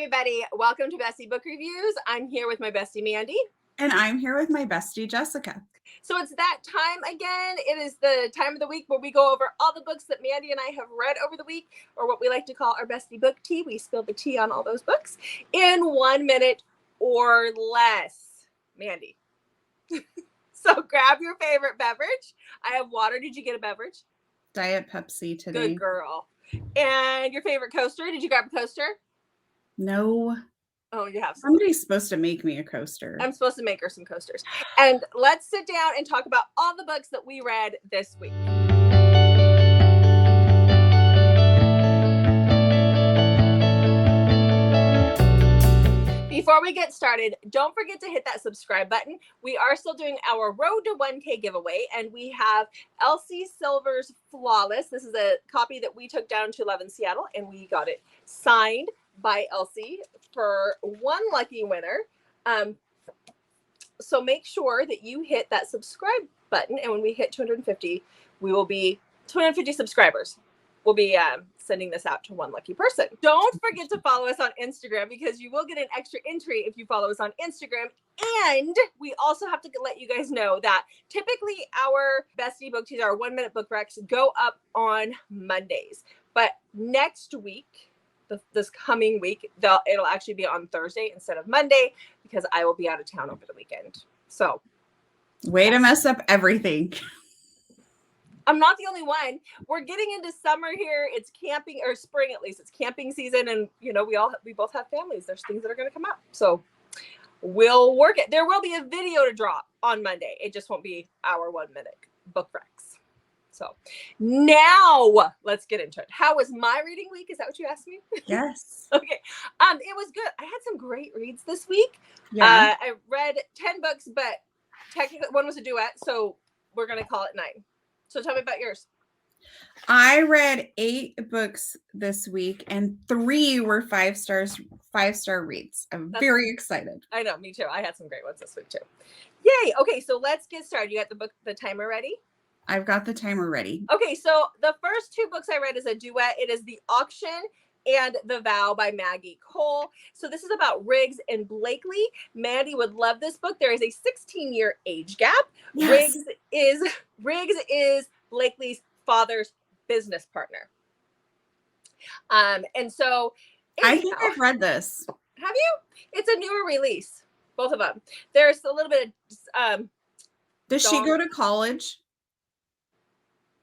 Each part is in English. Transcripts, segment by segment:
everybody. Welcome to Bestie Book Reviews. I'm here with my bestie, Mandy. And I'm here with my bestie, Jessica. So it's that time again. It is the time of the week where we go over all the books that Mandy and I have read over the week, or what we like to call our bestie book tea. We spill the tea on all those books in 1 minute or less. Mandy. So grab your favorite beverage. I have water. Did you get a beverage? Diet Pepsi today. Good girl. And your favorite coaster? Did you grab a coaster? No. Oh, you have some. Somebody's supposed to make me a coaster. I'm supposed to make her some coasters. And let's sit down and talk about all the books that we read this week. Before we get started, don't forget to hit that subscribe button. We are still doing our Road to 1K giveaway, and we have Elsie Silver's Flawless. This is a copy that we took down to Love in Seattle, and we got it signed by Elsie for one lucky winner. So make sure that you hit that subscribe button, and when we hit 250, we will be 250 subscribers. We'll be sending this out to one lucky person. Don't forget to follow us on Instagram, because you will get an extra entry if you follow us on Instagram. And we also have to let you guys know that typically our bestie book teas, our 1 minute book recs, go up on Mondays. But next week, this coming week, it'll actually be on Thursday instead of Monday, because I will be out of town over the weekend. So, way to mess up everything. I'm not the only one. We're getting into summer here. It's camping, or spring at least. It's camping season, and we both have families. There's things that are going to come up, so we'll work it. There will be a video to drop on Monday. It just won't be our 1 minute book recs. So now let's get into it. How was my reading week? Is that what you asked me? Yes. Okay. It was good. I had some great reads this week. Yeah. I read 10 books, but technically one was a duet, so we're going to call it 9. So tell me about yours. I read 8 books this week, and 3 were 5-star reads. I'm very excited. I know, me too. I had some great ones this week too. Yay. Okay, so let's get started. You got the timer ready? I've got the timer ready. Okay, so the first 2 books I read is a duet. It is The Auction and The Vow by Maggie Cole. So this is about Riggs and Blakely. Mandy would love this book. There is a 16-year age gap. Yes. Riggs is Blakely's father's business partner. And so I think I've read this. Have you? It's a newer release, both of them. There's a little bit of does she go to college?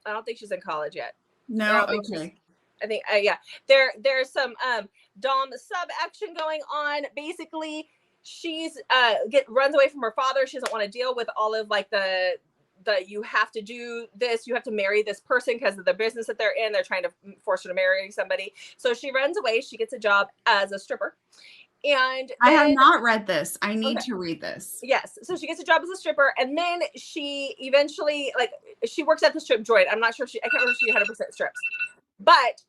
I don't think she's in college yet. No. Okay. I think yeah. There's some dom sub action going on. Basically, she's runs away from her father. She doesn't want to deal with all of like the you have to do this, you have to marry this person because of the business that they're in. They're trying to force her to marry somebody. So she runs away. She gets a job as a stripper. And I have not read this. I need to read this. Yes. So she gets a job as a stripper, and then she eventually, she works at the strip joint. I'm not sure I can't remember if she 100% strips. But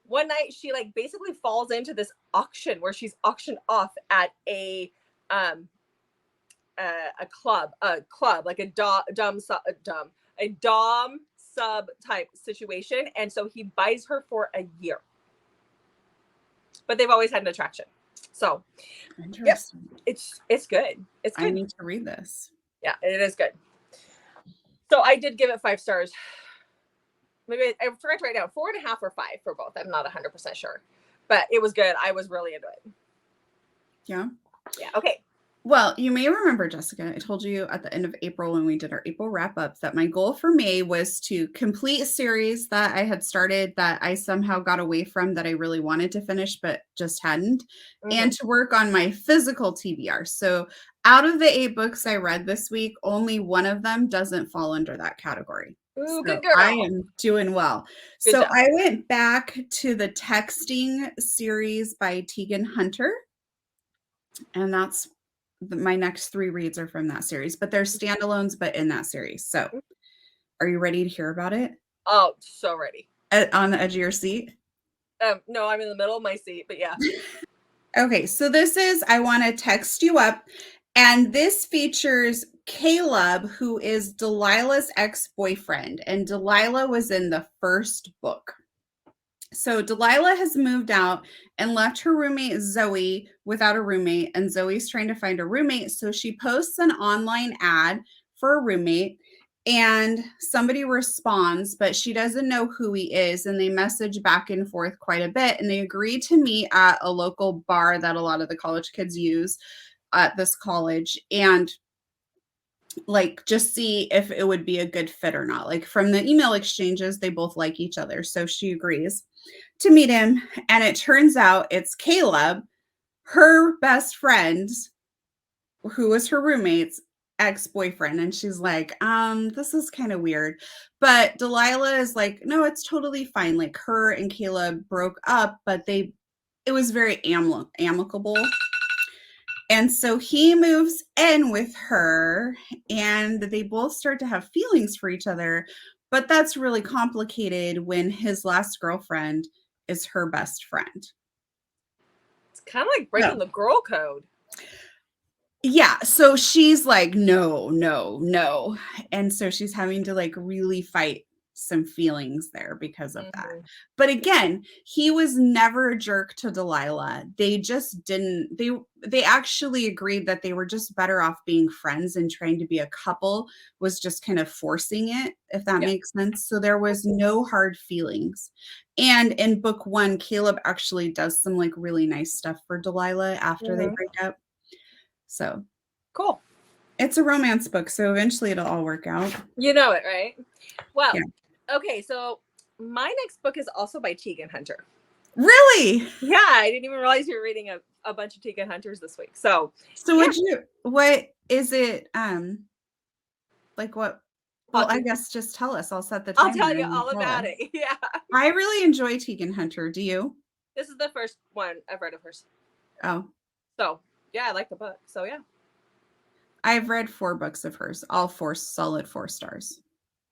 one night she basically falls into this auction where she's auctioned off at a club, like a dom sub type situation. And so he buys her for a year. But they've always had an attraction. So interesting. Yep, it's good. It's good. I need to read this. Yeah, it is good. So I did give it 5 stars. Maybe I forgot to write down 4.5 or 5 for both. I'm not 100% sure, but it was good. I was really into it. Yeah. Yeah. Okay. Well, you may remember, Jessica, I told you at the end of April when we did our April wrap-up that my goal for May was to complete a series that I had started that I somehow got away from, that I really wanted to finish but just hadn't, and to work on my physical TBR. So out of the 8 books I read this week, only one of them doesn't fall under that category. Ooh, so good girl. I am doing well. Good job. I went back to the Texting series by Tegan Hunter, and that's my next 3 reads are from that series, but they're standalones, but in that series. So are you ready to hear about it? Oh, so ready. On the edge of your seat? No, I'm in the middle of my seat, but yeah. Okay, so this is I Want to Text You Up, and this features Caleb, who is Delilah's ex-boyfriend, and Delilah was in the first book. So Delilah has moved out and left her roommate Zoe without a roommate, and Zoe's trying to find a roommate. So she posts an online ad for a roommate, and somebody responds, but she doesn't know who he is. And they message back and forth quite a bit. And they agree to meet at a local bar that a lot of the college kids use at this college. And like just see if it would be a good fit or not. Like from the email exchanges, they both like each other. So she agrees to meet him. And it turns out it's Caleb, her best friend, who was her roommate's ex-boyfriend. And she's like, this is kind of weird. But Delilah is like, no, it's totally fine. Like her and Caleb broke up, but it was very amicable. And so he moves in with her and they both start to have feelings for each other. But that's really complicated when his last girlfriend is her best friend. It's kind of like breaking the girl code. Yeah. So she's like, no, no, no. And so she's having to like really fight some feelings there because of that. But again, he was never a jerk to Delilah. They just didn't, they actually agreed that they were just better off being friends, and trying to be a couple was just kind of forcing it, if that makes sense. So there was no hard feelings. And in book 1, Caleb actually does some like really nice stuff for Delilah after they break up. So cool. It's a romance book, so eventually it'll all work out. You know it, right? Well, okay, so my next book is also by Tegan Hunter. Really? Yeah, I didn't even realize you were reading a bunch of Tegan Hunters this week. So what is it? Like what? Well, I guess just tell us. I'll set the timer. I'll tell you all about it. Yeah. I really enjoy Tegan Hunter. Do you? This is the first one I've read of hers. Oh. So, yeah, I like the book. So, yeah. I've read 4 books of hers, all 4 solid 4 stars.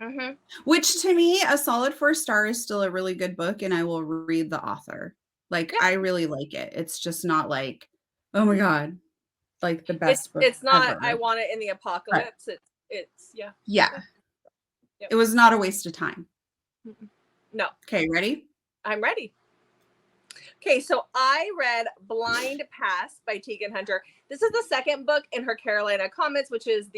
Mm-hmm. Which to me, a solid 4 star is still a really good book, and I will read the author. Like, I really like it. It's just not like, oh my God, like the best book. It's not, ever. I want it in the apocalypse. Right. It's yeah. Yeah. Yep. It was not a waste of time. No. Okay, ready? I'm ready. Okay, so I read Blind Pass by Tegan Hunter. This is the second book in her Carolina Comets, which is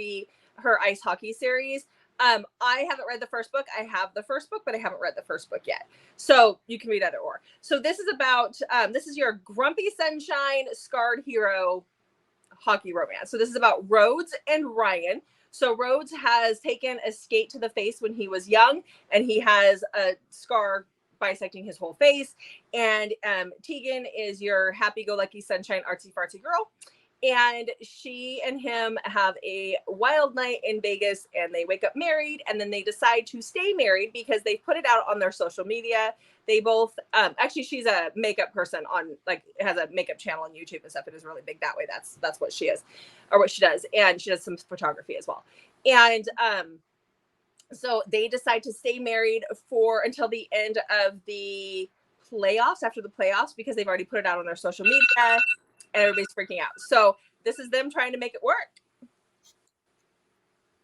her ice hockey series. I haven't read the first book. I have the first book, but I haven't read the first book yet. So you can read either or. So this is about, this is your grumpy sunshine, scarred hero hockey romance. So this is about Rhodes and Ryan. So Rhodes has taken a skate to the face when he was young, and he has a scar bisecting his whole face. And Tegan is your happy-go-lucky sunshine artsy-fartsy girl. And she and him have a wild night in Vegas, and they wake up married, and then they decide to stay married because they put it out on their social media. They both, actually, she's a makeup person on, like, has a makeup channel on YouTube and stuff. It is really big that way. That's what she is, or what she does. And she does some photography as well. And so they decide to stay married until the end of the playoffs, after the playoffs, because they've already put it out on their social media. And everybody's freaking out. So this is them trying to make it work.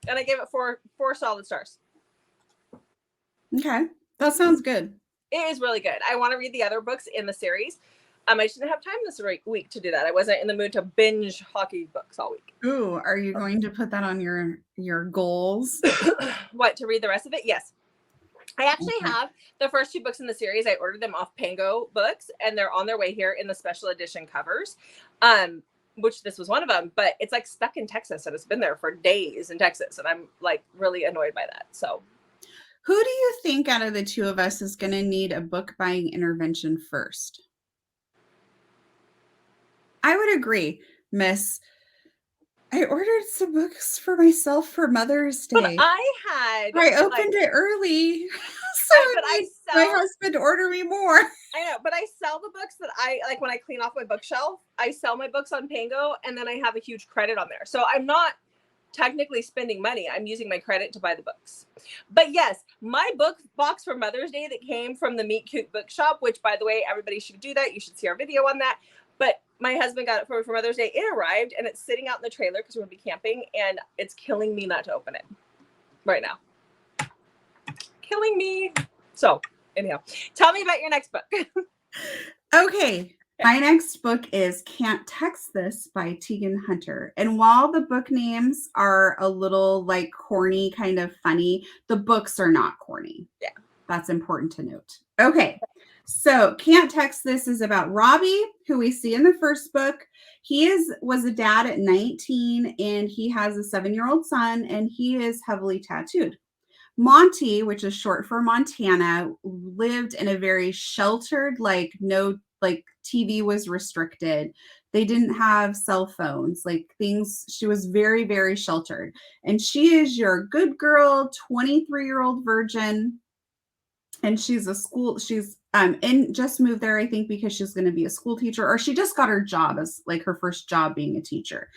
And I gave it four solid stars. Okay. That sounds good. It is really good. I want to read the other books in the series. I just didn't have time this week to do that. I wasn't in the mood to binge hockey books all week. Ooh, are you going to put that on your goals? What, to read the rest of it? Yes. I actually have the first 2 books in the series. I ordered them off Pango Books, and they're on their way here in the special edition covers, which this was one of them. But it's like stuck in Texas, and it's been there for days in Texas, and I'm like really annoyed by that. So, who do you think out of the 2 of us is going to need a book buying intervention first? I would agree, Miss. I ordered some books for myself for Mother's Day. But I opened it early, so my husband order me more. I know, but I sell the books that I like when I clean off my bookshelf. I sell my books on Pango, and then I have a huge credit on there. So I'm not technically spending money. I'm using my credit to buy the books. But yes, my book box for Mother's Day that came from the Meet Cute Bookshop, which, by the way, everybody should do that. You should see our video on that. But my husband got it for me for Mother's Day. It arrived, and it's sitting out in the trailer because we're going to be camping, and it's killing me not to open it right now. Killing me. So Anyhow, tell me about your next book. Okay. My next book is Can't Text This by Tegan Hunter. And while the book names are a little like corny, kind of funny, the books are not corny. Yeah. That's important to note. Okay. So Can't Text This is about Robbie, who we see in the first book. He was a dad at 19 and he has a 7-year-old son and he is heavily tattooed. Monty, which is short for Montana, lived in a very sheltered, like TV was restricted. They didn't have cell phones, like things. She was very, very sheltered. And she is your good girl, 23-year-old virgin. And she's just moved there, I think, because she's going to be a school teacher, or she just got her job as like her first job being a teacher.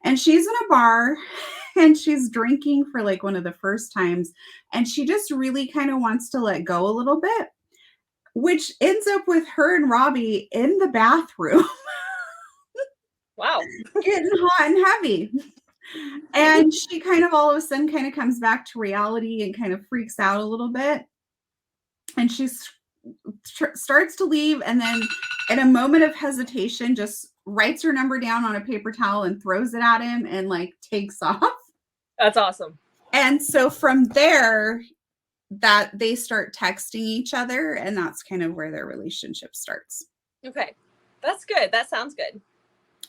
And she's in a bar and she's drinking for like one of the first times. And she just really kind of wants to let go a little bit, which ends up with her and Robbie in the bathroom. Wow. Getting hot and heavy. And she kind of all of a sudden kind of comes back to reality and kind of freaks out a little bit. And she starts to leave. And then in a moment of hesitation, just writes her number down on a paper towel and throws it at him and like takes off. That's awesome. And so from there, that they start texting each other, and that's kind of where their relationship starts. Okay. That's good. That sounds good.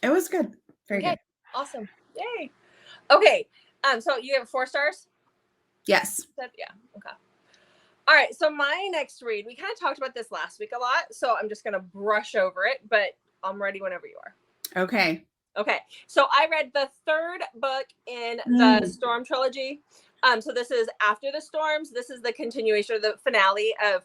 It was good. Very good. Awesome. Yay. Okay. So you have 4 stars? Yes. Yeah. Okay. All right. So my next read, we kind of talked about this last week a lot, so I'm just going to brush over it, but I'm ready whenever you are. Okay. Okay. So I read the 3rd book in the Storm trilogy. So this is After the Storms. This is the continuation of the finale of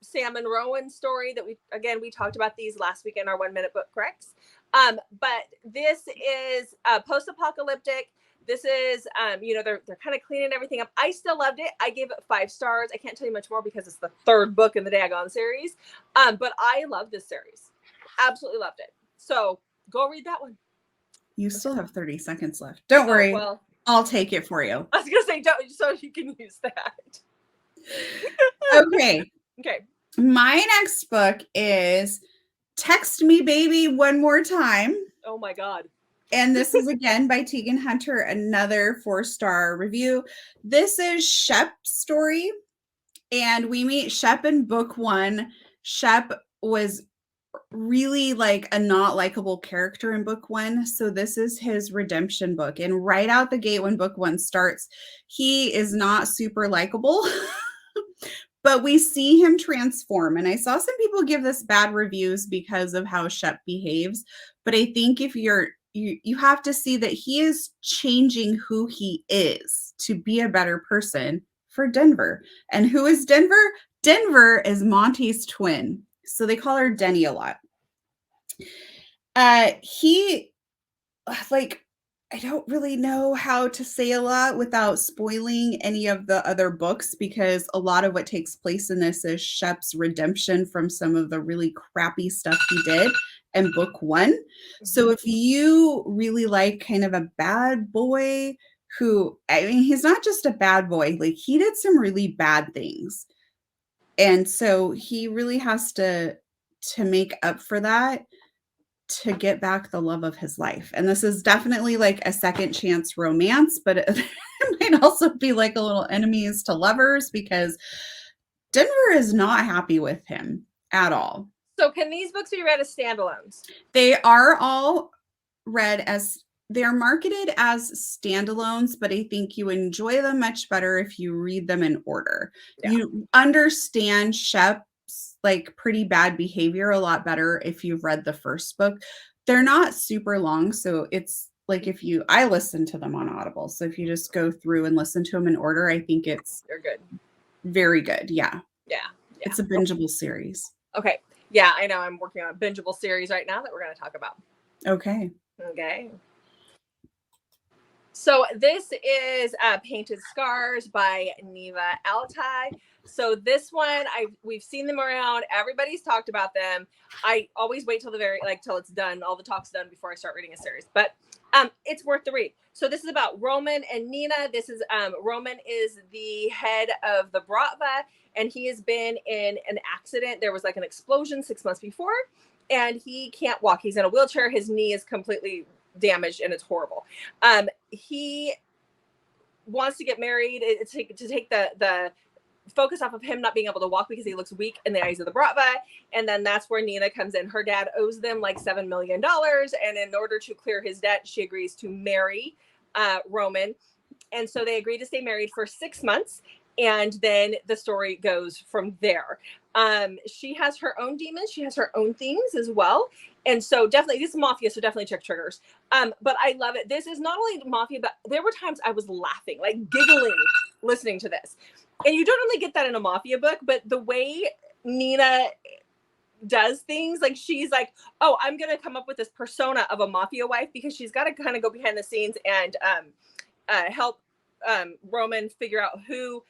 Sam and Rowan's story that we talked about these last week in our 1-minute book corrects. But this is post-apocalyptic. This is, they're kind of cleaning everything up. I still loved it. I gave it 5 stars. I can't tell you much more because it's the 3rd book in the Daggone series. But I love this series. Absolutely loved it. So go read that one. You still have 30 seconds left. Don't worry. Well, I'll take it for you. I was going to say, don't, so you can use that. Okay. Okay. My next book is Text Me Baby One More Time. Oh my God. And this is again by Tegan Hunter, another 4-star review. This is Shep's story. And we meet Shep in book 1. Shep was really like a not likable character in book 1. So this is his redemption book. And right out the gate when book 1 starts, he is not super likable. But we see him transform. And I saw some people give this bad reviews because of how Shep behaves. But I think if you have to see that he is changing who he is to be a better person for Denver. And who is Denver? Denver is Monty's twin. So they call her Denny a lot. I don't really know how to say a lot without spoiling any of the other books, because a lot of what takes place in this is Shep's redemption from some of the really crappy stuff he did in book 1. So if you really like kind of a bad boy he's not just a bad boy, like he did some really bad things. And so he really has to make up for that to get back the love of his life. And this is definitely like a second chance romance, but it might also be like a little enemies to lovers, because Denver is not happy with him at all. So can these books be read as standalones? They are all read as, they're marketed as standalones, but I think you enjoy them much better if you read them in order. Yeah. You understand Shep's like pretty bad behavior a lot better if you've read the first book. They're not super long, so it's like I listen to them on Audible. So if you just go through and listen to them in order, I think they're good. Very good. Yeah. Yeah. It's a bingeable series. Okay. Yeah, I know. I'm working on a bingeable series right now that we're going to talk about. Okay. So this is Painted Scars by Neva Altai. So this one, we've seen them around. Everybody's talked about them. I always wait till till it's done, all the talk's done before I start reading a series. But It's worth the read. So this is about Roman and Nina. This is Roman is the head of the Bratva, and he has been in an accident. There was like an explosion 6 months before, and he can't walk. He's in a wheelchair. His knee is completely damaged, and it's horrible. He wants to get married to take the focus off of him not being able to walk because he looks weak in the eyes of the Bratva. And then that's where Nina comes in. Her dad owes them like $7 million. And in order to clear his debt, she agrees to marry Roman. And so they agree to stay married for 6 months. And then the story goes from there. She has her own demons. She has her own things as well. And so definitely, this is Mafia, so definitely check triggers. But I love it. This is not only Mafia, but there were times I was laughing, like giggling, listening to this. And you don't really get that in a Mafia book, but the way Nina does things, like she's like, oh, I'm going to come up with this persona of a Mafia wife because she's got to kind of go behind the scenes and help Roman figure out who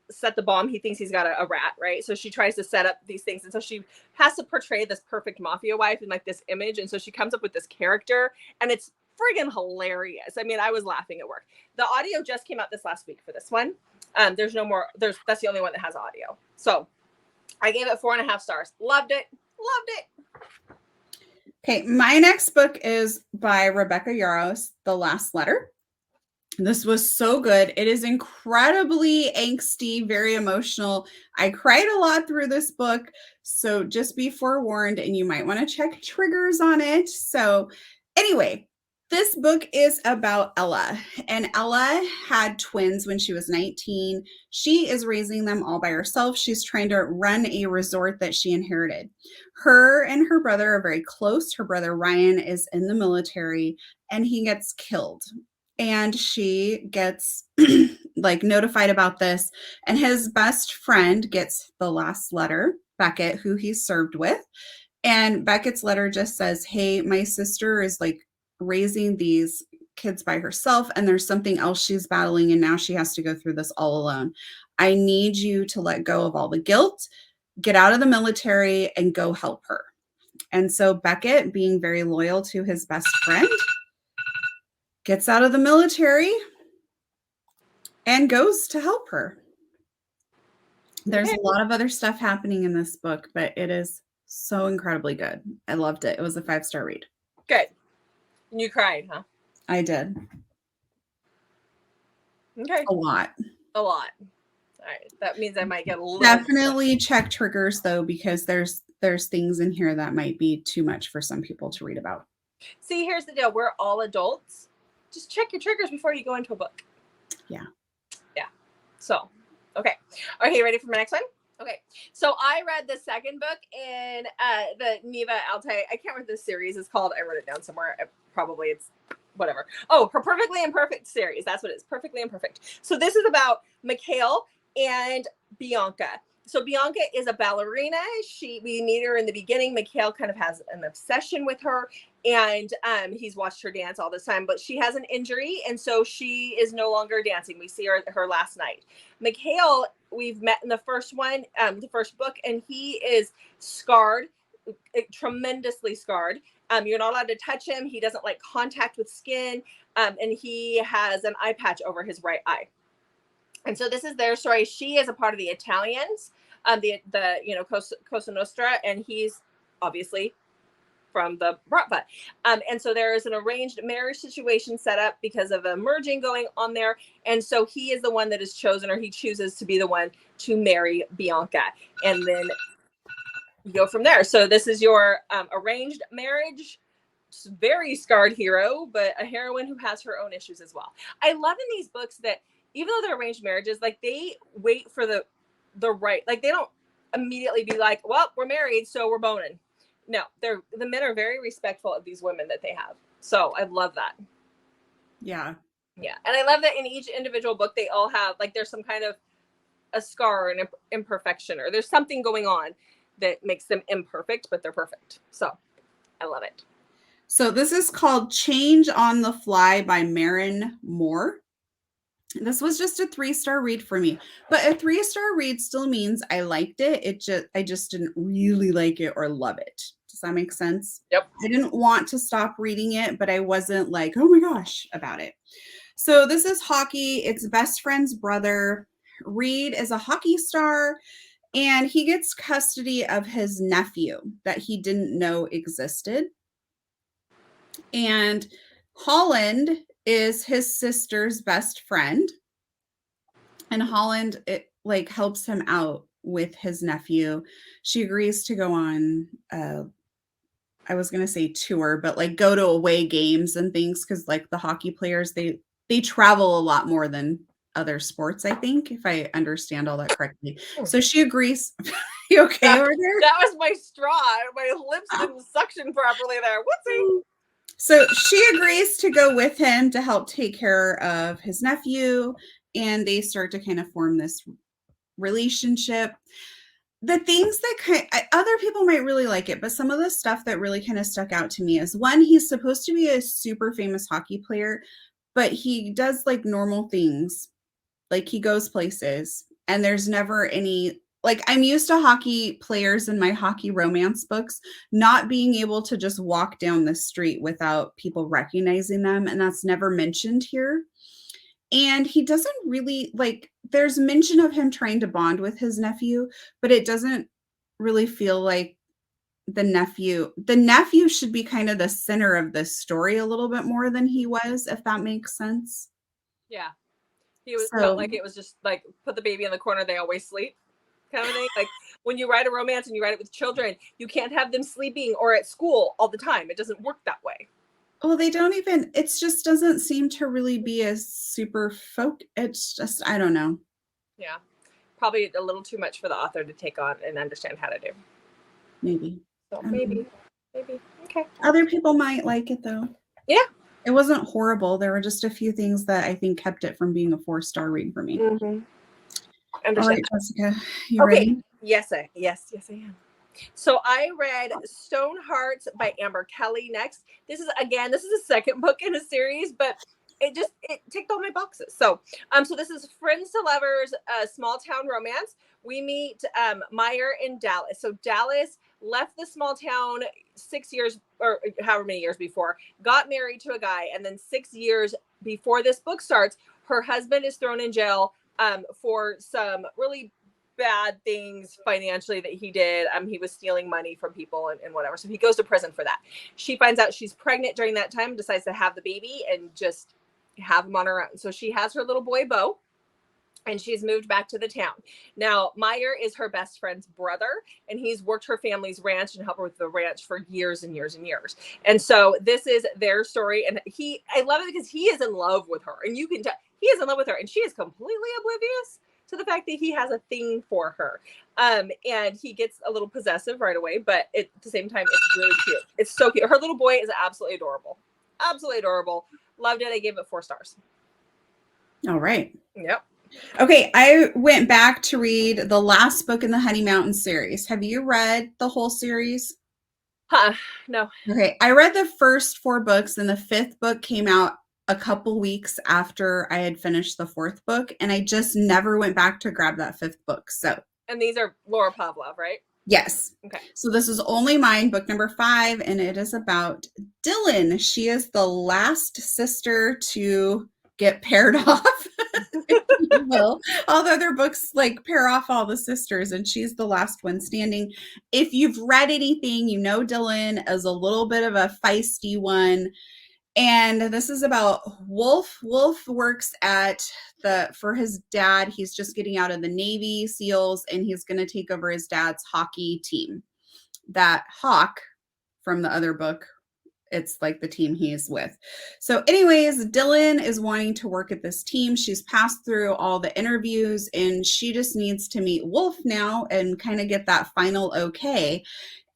set the bomb. He thinks he's got a rat, right? So she tries to set up these things. And so she has to portray this perfect Mafia wife in like this image. And so she comes up with this character and it's friggin' hilarious. I mean, I was laughing at work. The audio just came out this last week for this one. There's no more, that's the only one that has audio. So I gave it 4.5 stars. Loved it. Okay. My next book is by Rebecca Yarros, The Last Letter. This was so good. It is incredibly angsty, very emotional. I cried a lot through this book. So just be forewarned, and you might want to check triggers on it. So anyway, this book is about Ella, and Ella had twins when she was 19. She is raising them all by herself. She's trying to run a resort that she inherited. Her and her brother are very close. Her brother Ryan is in the military and he gets killed. And she gets like notified about this, and his best friend gets the last letter, Beckett, who he's served with. And Beckett's letter just says, hey, my sister is like raising these kids by herself, and there's something else she's battling, and now she has to go through this all alone. I need you to let go of all the guilt, get out of the military, and go help her. And so Beckett, being very loyal to his best friend, gets out of the military and goes to help her. There's a lot of other stuff happening in this book, but it is so incredibly good. I loved it. It was a 5-star read. Good. You cried, huh? I did. Okay. A lot. All right. That means I might get a little. Definitely check triggers though, because there's things in here that might be too much for some people to read about. See, here's the deal. We're all adults. Just check your triggers before you go into a book. Yeah. So, okay. Okay, ready for my next one? Okay. So I read the second book in the Neva Altai. I can't remember what this series is called. I wrote it down somewhere. Probably it's whatever. Oh, her Perfectly Imperfect series. That's what it is. Perfectly Imperfect. So this is about Mikhail and Bianca. So Bianca is a ballerina. We meet her in the beginning. Mikhail kind of has an obsession with her, and he's watched her dance all this time, but she has an injury, and so she is no longer dancing. We see her last night. Mikhail, we've met in the first one, the first book, and he is scarred, tremendously scarred. You're not allowed to touch him. He doesn't like contact with skin, and he has an eye patch over his right eye. And so this is their story. She is a part of the Italians, Cosa Nostra, and he's obviously from the Bratva. And so there is an arranged marriage situation set up because of a merging going on there. And so he is the one that is chosen, or he chooses to be the one to marry Bianca. And then you go from there. So this is your arranged marriage, very scarred hero, but a heroine who has her own issues as well. I love in these books that even though they're arranged marriages, like they wait for the right, like they don't immediately be like, well, we're married, so we're boning. No, the men are very respectful of these women that they have. So I love that. Yeah. Yeah. And I love that in each individual book, they all have, like, there's some kind of a scar or an imperfection, or there's something going on that makes them imperfect, but they're perfect. So I love it. So this is called Change on the Fly by Maren Moore. This was just a 3-star read for me, but a 3-star read still means I liked it. I just didn't really like it or love it. Does Does that make sense? Yep. I didn't want to stop reading it, but I wasn't like, oh my gosh, about it. So this is hockey. It's best friend's brother. Reed is a hockey star, and he gets custody of his nephew that he didn't know existed. And Holland is his sister's best friend. And Holland, it like helps him out with his nephew. She agrees to go on I was gonna say tour, but like go to away games and things because like the hockey players, they travel a lot more than other sports, I think, if I understand all that correctly. So she agrees. You okay over there? That was my straw. My lips didn't suction properly there. Whoopsie. So she agrees to go with him to help take care of his nephew, and they start to kind of form this relationship. The things that other people might really like it, but some of the stuff that really kind of stuck out to me is one, he's supposed to be a super famous hockey player, but he does like normal things. Like he goes places, and there's never any, like I'm used to hockey players in my hockey romance books not being able to just walk down the street without people recognizing them, and that's never mentioned here. And he doesn't really like, there's mention of him trying to bond with his nephew, but it doesn't really feel like the nephew should be kind of the center of this story a little bit more than he was, if that makes sense. Yeah. He felt like it was just like put the baby in the corner, they always sleep kind of thing. Like when you write a romance and you write it with children, you can't have them sleeping or at school all the time. It doesn't work that way. Well, they don't even, it just doesn't seem to really be a super folk. It's just, I don't know. Yeah. Probably a little too much for the author to take on and understand how to do. Maybe. So maybe. Okay. Other people might like it though. Yeah. It wasn't horrible. There were just a few things that I think kept it from being a 4-star read for me. Mm-hmm. All right, Jessica, you ready? Yes, I am. So I read Stone Hearts by Amber Kelly next. This is a second book in a series, but it ticked all my boxes. So this is Friends to Lovers, small town romance. We meet Meyer in Dallas. So Dallas left the small town 6 years or however many years before, got married to a guy, and then 6 years before this book starts, her husband is thrown in jail for some really bad things financially that he did. He was stealing money from people and whatever. So he goes to prison for that. She finds out she's pregnant during that time, decides to have the baby and just have him on her own. So she has her little boy, Bo, and she's moved back to the town. Now, Meyer is her best friend's brother, and he's worked her family's ranch and helped her with the ranch for years and years and years. And so this is their story. And I love it because he is in love with her, and you can tell he is in love with her, and she is completely oblivious to the fact that he has a thing for her. And he gets a little possessive right away, but at the same time, it's really cute. It's so cute. Her little boy is absolutely adorable. Absolutely adorable. Loved it. I gave it 4 stars. All right. Yep. Okay, I went back to read the last book in the Honey Mountain series. Have you read the whole series? No. Okay, I read the first 4 books, and the 5th book came out a couple weeks after I had finished the 4th book, and I just never went back to grab that 5th book. So, and these are Laura Pavlov, right? Yes. Okay. So this is only mine, book number 5, and it is about Dylan. She is the last sister to get paired off, if you will. Although their books like pair off all the sisters, and she's the last one standing. If you've read anything, you know Dylan is a little bit of a feisty one. And this is about Wolf. Wolf works for his dad. He's just getting out of the Navy SEALs, and he's going to take over his dad's hockey team. That Hawk from the other book, it's like the team he's with. So anyways, Dylan is wanting to work at this team. She's passed through all the interviews, and she just needs to meet Wolf now and kind of get that final okay.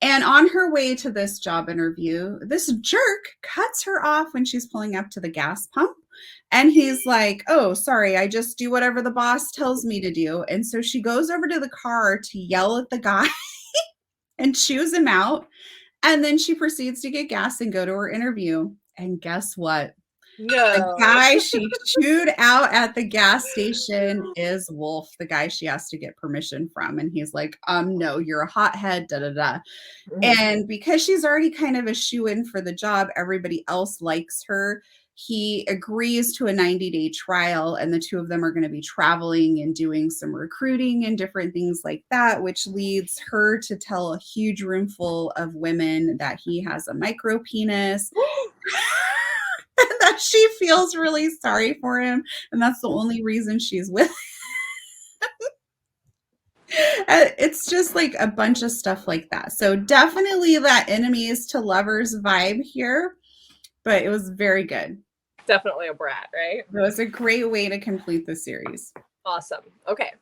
And on her way to this job interview, this jerk cuts her off when she's pulling up to the gas pump. And he's like, oh, sorry, I just do whatever the boss tells me to do. And so she goes over to the car to yell at the guy and chews him out. And then she proceeds to get gas and go to her interview. And guess what? The No. guy she chewed out at the gas station is Wolf, the guy she has to get permission from. And he's like, no, you're a hothead, da da da. Mhm. And because she's already kind of a shoe-in for the job, everybody else likes her. He agrees to a 90-day trial, and the two of them are going to be traveling and doing some recruiting and different things like that, which leads her to tell a huge room full of women that he has a micro penis. And that she feels really sorry for him, and that's the only reason she's with him. It's just like a bunch of stuff like that. So definitely that enemies to lovers vibe here, but it was very good. Definitely a brat, right? It was a great way to complete the series. Awesome. Okay.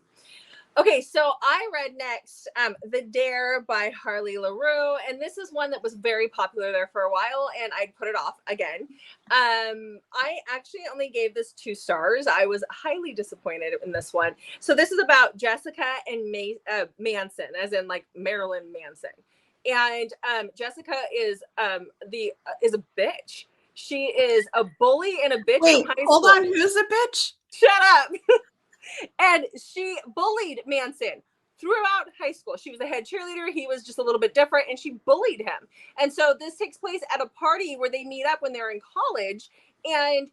Okay, so I read next The Dare by Harley LaRue, and this is one that was very popular there for a while, and I put it off again. I actually only gave this 2 stars. I was highly disappointed in this one. So this is about Jessica and Manson, as in like Marilyn Manson. And Jessica is is a bitch. She is a bully and a bitch Wait, from high hold school. on. Who's a bitch? Shut up. And she bullied Manson throughout high school. She was a head cheerleader. He was just a little bit different, and she bullied him. And so this takes place at a party where they meet up when they're in college. And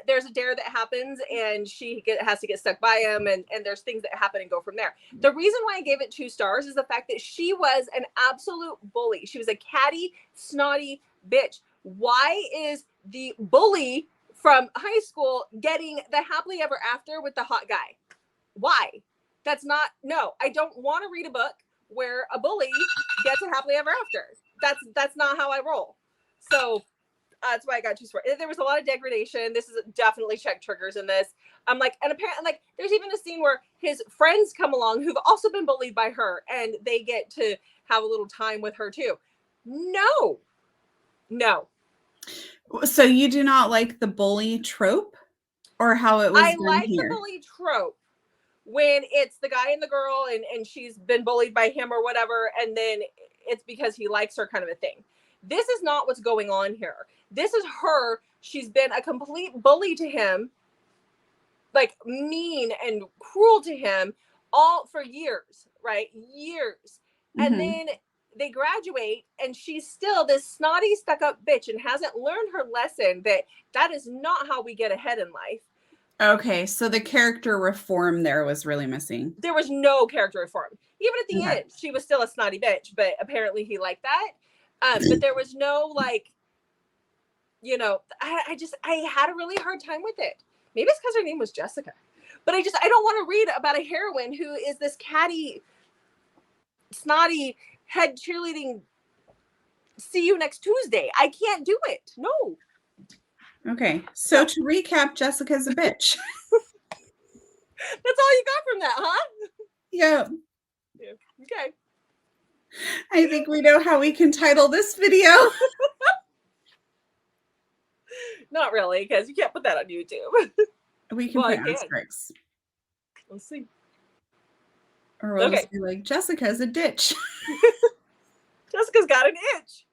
there's a dare that happens, and she has to get stuck by him, and there's things that happen and go from there. The reason why I gave it 2 stars is the fact that she was an absolute bully. She was a catty, snotty bitch. Why is the bully from high school getting the happily ever after with the hot guy? Why? That's not, no, I don't want to read a book where a bully gets a happily ever after. That's not how I roll. So that's why I got 2 stars. There was a lot of degradation. This is definitely check triggers in this. I'm like, and apparently, like, there's even a scene where his friends come along who've also been bullied by her, and they get to have a little time with her too. No. So you do not like the bully trope, or how it was I done like here? the bully trope when it's the guy and the girl, and she's been bullied by him or whatever, and then it's because he likes her, kind of a thing. This is not what's going on here. This is her. She's been a complete bully to him, like mean and cruel to him, all for years, right? Years. And Mm-hmm. then they graduate, and she's still this snotty, stuck up bitch and hasn't learned her lesson that is not how we get ahead in life. Okay, so the character reform there was really missing. There was no character reform. Even at the Okay. end, she was still a snotty bitch, but apparently he liked that. But there was no, like, I had a really hard time with it. Maybe it's because her name was Jessica. But I don't want to read about a heroine who is this catty, snotty, head cheerleading, see you next Tuesday. I can't do it. No. Okay, so to recap, Jessica's a bitch. That's all you got from that, huh? Yeah. Okay. I think we know how we can title this video. Not really, because you can't put that on YouTube. We can Well, I put can. asterisks. Let's see. Or we'll Okay. just be like, Jessica's a ditch. Jessica's got an itch.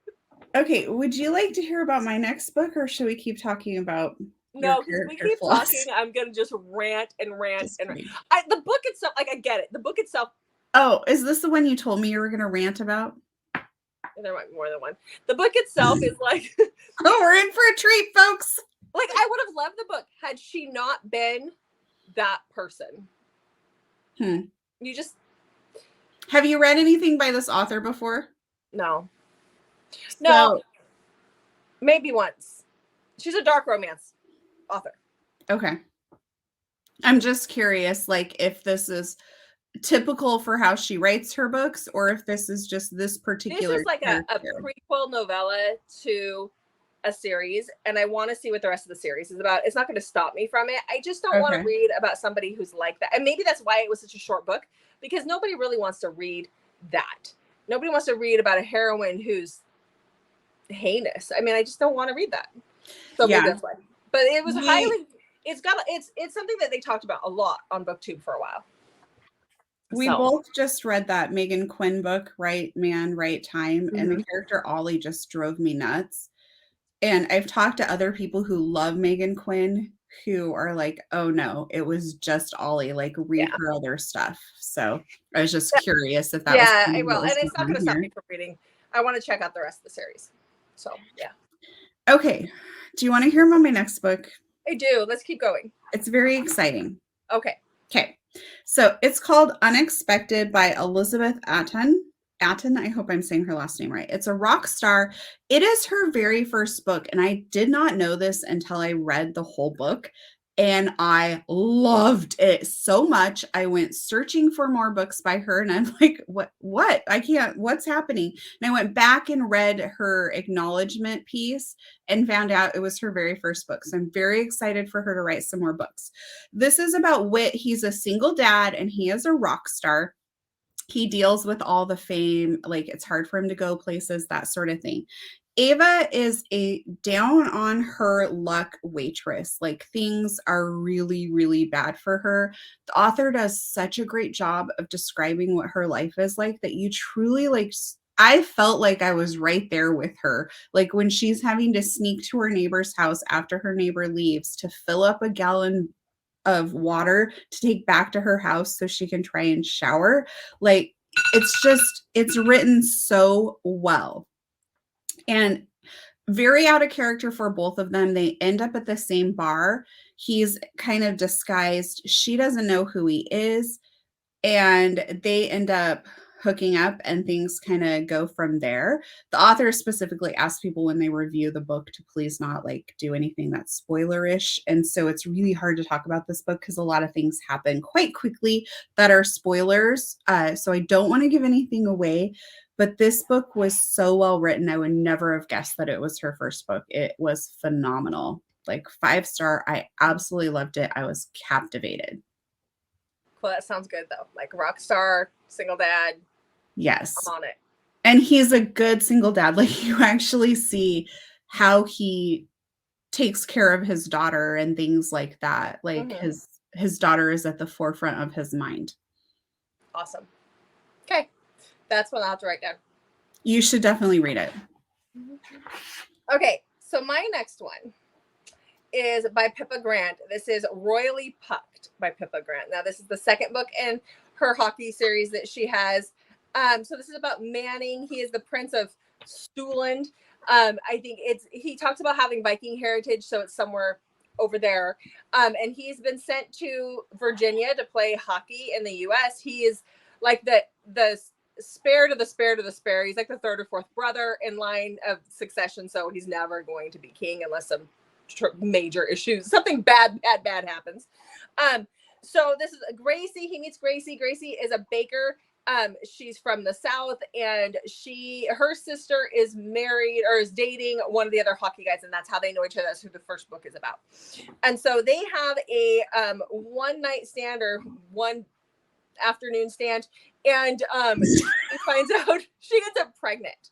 Okay, would you like to hear about my next book, or should we keep talking about No, because if we keep flaws? talking, I'm gonna just rant and rant Just and rant. kidding. The book itself, like, I get it. The book itself, Oh, is this the one you told me you were going to rant about? there might be more than one. The book itself is like, Oh, we're in for a treat, folks. like, I would have loved the book had she not been that person. You just, Have you read anything by this author before? no. So, No, maybe once. She's a dark romance author. okay. I'm just curious, like, if this is typical for how she writes her books, or if this is just this particular This is like a character. prequel novella to a series, and I want to see what the rest of the series is about. It's not going to stop me from it. I just don't want to Okay. read about somebody who's like that. And maybe that's why it was such a short book, because nobody really wants to read that. Nobody wants to read about a heroine who's heinous. I mean, I just don't want to read that. So maybe that's why. But it was it's something that they talked about a lot on BookTube for a while. We both just read that Megan Quinn book, Right Man, Right Time, and the character Ollie just drove me nuts. And I've talked to other people who love Megan Quinn who are like, oh no, it was just Ollie. Like, read Yeah. her other stuff. So I was just curious if that was Yeah, I something that will. was And going it's not on going to stop here. me from reading. I want to check out the rest of the series. So, yeah. Okay. Do you want to hear about my next book? I do. Let's keep going. It's very exciting. Okay. Okay. So it's called Unexpected by Elizabeth Atten. Atten, I hope I'm saying her last name right. It's a rock star. It is her very first book, and I did not know this until I read the whole book, and I loved it so much. I went searching for more books by her, and I'm like, what? I can't, what's happening? And I went back and read her acknowledgement piece and found out it was her very first book. So I'm very excited for her to write some more books. This is about Whit. He's a single dad and he is a rock star. He deals with all the fame, like it's hard for him to go places, that sort of thing. Ava is a down on her luck waitress. Like, things are really, really bad for her. The author does such a great job of describing what her life is like that you truly like. I felt like I was right there with her. Like, when she's having to sneak to her neighbor's house after her neighbor leaves to fill up a gallon of water to take back to her house so she can try and shower. Like, it's written so well. And very out of character for both of them. They end up at the same bar. He's kind of disguised. She doesn't know who he is. And they end up hooking up and things kind of go from there. The author specifically asks people when they review the book to please not like do anything that's spoilerish. And so it's really hard to talk about this book because a lot of things happen quite quickly that are spoilers. So I don't want to give anything away, but this book was so well written. I would never have guessed that it was her first book. It was phenomenal. Like 5-star. I absolutely loved it. I was captivated. Well, that sounds good though. Like rock star, single dad. Yes. I'm on it. And he's a good single dad. Like, you actually see how he takes care of his daughter and things like that. Like, his daughter is at the forefront of his mind. Awesome. Okay. That's what I'll have to write down. You should definitely read it. Okay. So my next one is by Pippa Grant. This is Royally Pucked by Pippa Grant. Now, this is the second book in her hockey series that she has. So this is about Manning. He is the Prince of Stuland. I think he talks about having Viking heritage, so it's somewhere over there. And he's been sent to Virginia to play hockey in the U.S. He is like the spare to the spare to the spare. He's like the third or fourth brother in line of succession, so he's never going to be king unless some major issues, something bad happens. So this is Gracie. He meets Gracie. Gracie is a baker. She's from the South, and her sister is married or is dating one of the other hockey guys, and that's how they know each other. That's who the first book is about. And so they have a one night stand or one afternoon stand, and he finds out she gets pregnant.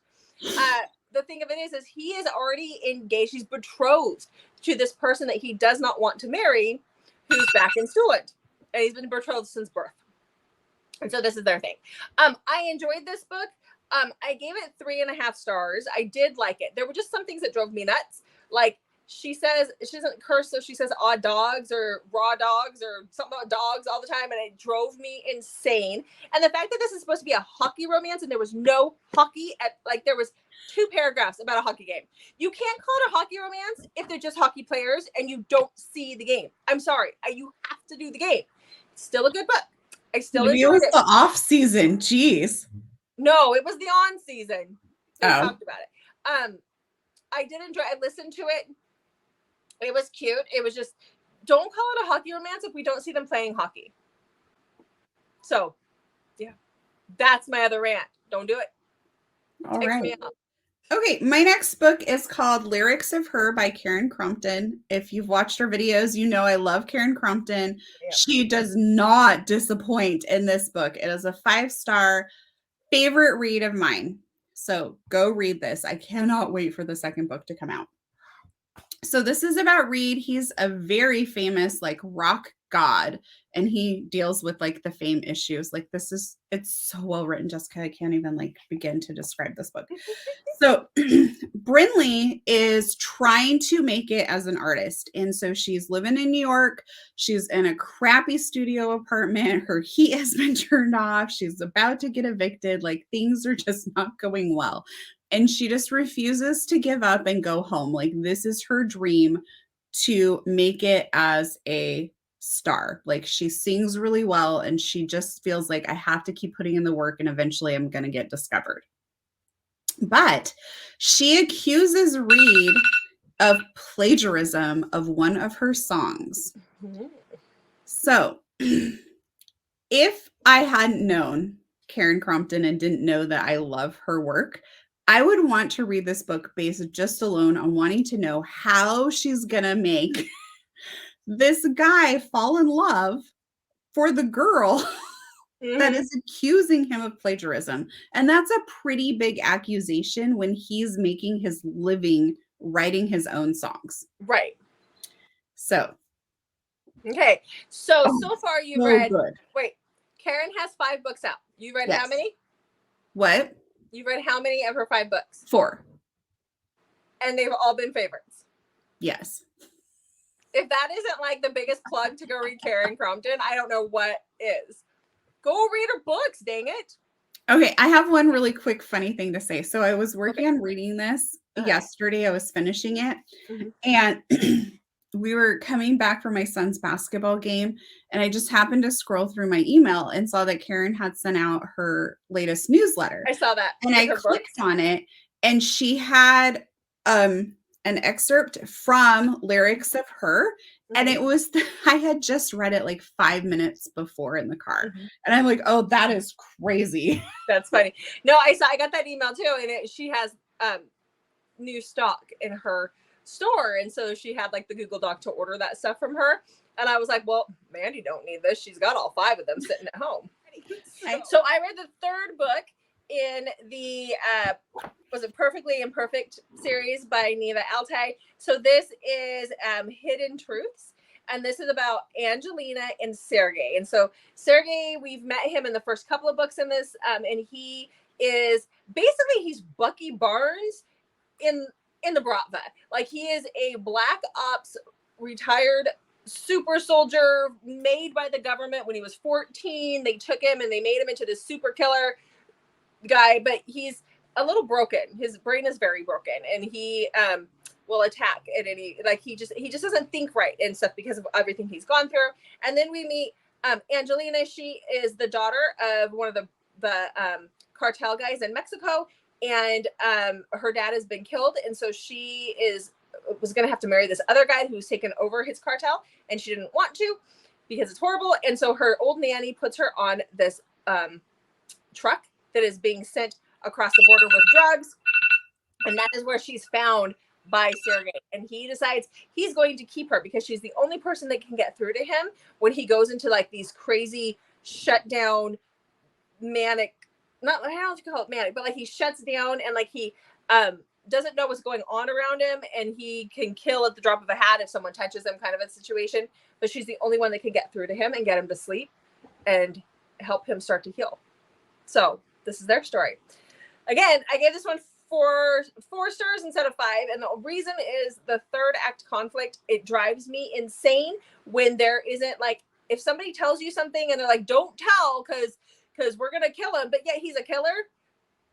The thing of it is he is already engaged. He's betrothed to this person that he does not want to marry, who's back in Stuart, and he's been betrothed since birth. And so this is their thing. I enjoyed this book. I gave it 3.5 stars. I did like it. There were just some things that drove me nuts. Like, she says, she doesn't curse, so she says odd dogs or raw dogs or something about dogs all the time, and it drove me insane. And the fact that this is supposed to be a hockey romance and there was no hockey there was 2 paragraphs about a hockey game. You can't call it a hockey romance if they're just hockey players and you don't see the game. I'm sorry. You have to do the game. It's still a good book. I still enjoyed it. The off season. Jeez. No, it was the on season. We talked about it. I did enjoy. I listened to it. It was cute. It was just, don't call it a hockey romance if we don't see them playing hockey. So, yeah, that's my other rant. Don't do it. All right. Okay, my next book is called Lyrics of Her by Karen Crumpton. If you've watched her videos, you know I love Karen Crumpton. Yeah. She does not disappoint in this book. It is a 5-star favorite read of mine. So go read this. I cannot wait for the second book to come out. So this is about Reed. He's a very famous like rock god, and he deals with like the fame issues. Like it's so well written, Jessica. I can't even like begin to describe this book. So Brinley is trying to make it as an artist, and so she's living in New York. She's in a crappy studio apartment. Her heat has been turned off. She's about to get evicted. Like things are just not going well, and she just refuses to give up and go home. Like this is her dream, to make it as a star. Like she sings really well, and she just feels like, I have to keep putting in the work and eventually I'm going to get discovered. But she accuses Reed of plagiarism of one of her songs. So if I hadn't known Karen Crompton and didn't know that I love her work, I would want to read this book based just alone on wanting to know how she's going to make this guy fall in love for the girl that is accusing him of plagiarism. And that's a pretty big accusation when he's making his living writing his own songs. Right. So. Okay. So far you've read. Good. Wait, Karen has 5 books out. You read how many? What? You read how many of her 5 books? 4. And they've all been favorites. Yes. If that isn't like the biggest plug to go read Karen Crompton, I don't know what is. Go read her books, dang it. Okay, I have one really quick funny thing to say. So I was working on reading this yesterday. I was finishing it. And we were coming back from my son's basketball game, and I just happened to scroll through my email and saw that Karen had sent out her latest newsletter. I saw that. And I clicked on it, and she had an excerpt from lyrics of her. And it was, I had just read it like 5 minutes before in the car. And I'm like, oh, that is crazy. That's funny. No, I got that email too. And she has new stock in her store. And so she had like the Google Doc to order that stuff from her. And I was like, well, Mandy don't need this. She's got all 5 of them sitting at home. So I read the 3rd book in the was it Perfectly Imperfect series by Neva Altai. So this is Hidden Truths, and this is about Angelina and Sergey. And so Sergey, we've met him in the first couple of books in this, and he is basically, he's Bucky Barnes in the Bratva. Like he is a black ops retired super soldier made by the government when he was 14. They took him and they made him into this super killer guy, but he's a little broken. His brain is very broken, and he will attack at any, like he just doesn't think right and stuff because of everything he's gone through. And then we meet Angelina. She is the daughter of one of the cartel guys in Mexico, and her dad has been killed, and so she was going to have to marry this other guy who's taken over his cartel, and she didn't want to because it's horrible. And so her old nanny puts her on this truck that is being sent across the border with drugs, and that is where she's found by Sergey. And he decides he's going to keep her because she's the only person that can get through to him when he goes into like these crazy shutdown manic, not, I don't call it manic, but like he shuts down and like he doesn't know what's going on around him, and he can kill at the drop of a hat if someone touches him, kind of a situation. But she's the only one that can get through to him and get him to sleep and help him start to heal. So this is their story. Again, I gave this one 4 stars instead of 5. And the reason is the 3rd act conflict. It drives me insane when there isn't, like, if somebody tells you something and they're like, don't tell because we're going to kill him. But yet he's a killer.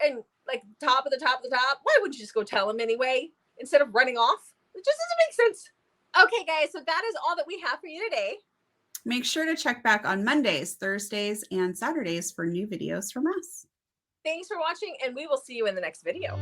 And like top of the top, why wouldn't you just go tell him anyway instead of running off? It just doesn't make sense. Okay, guys. So that is all that we have for you today. Make sure to check back on Mondays, Thursdays, and Saturdays for new videos from us. Thanks for watching, and we will see you in the next video.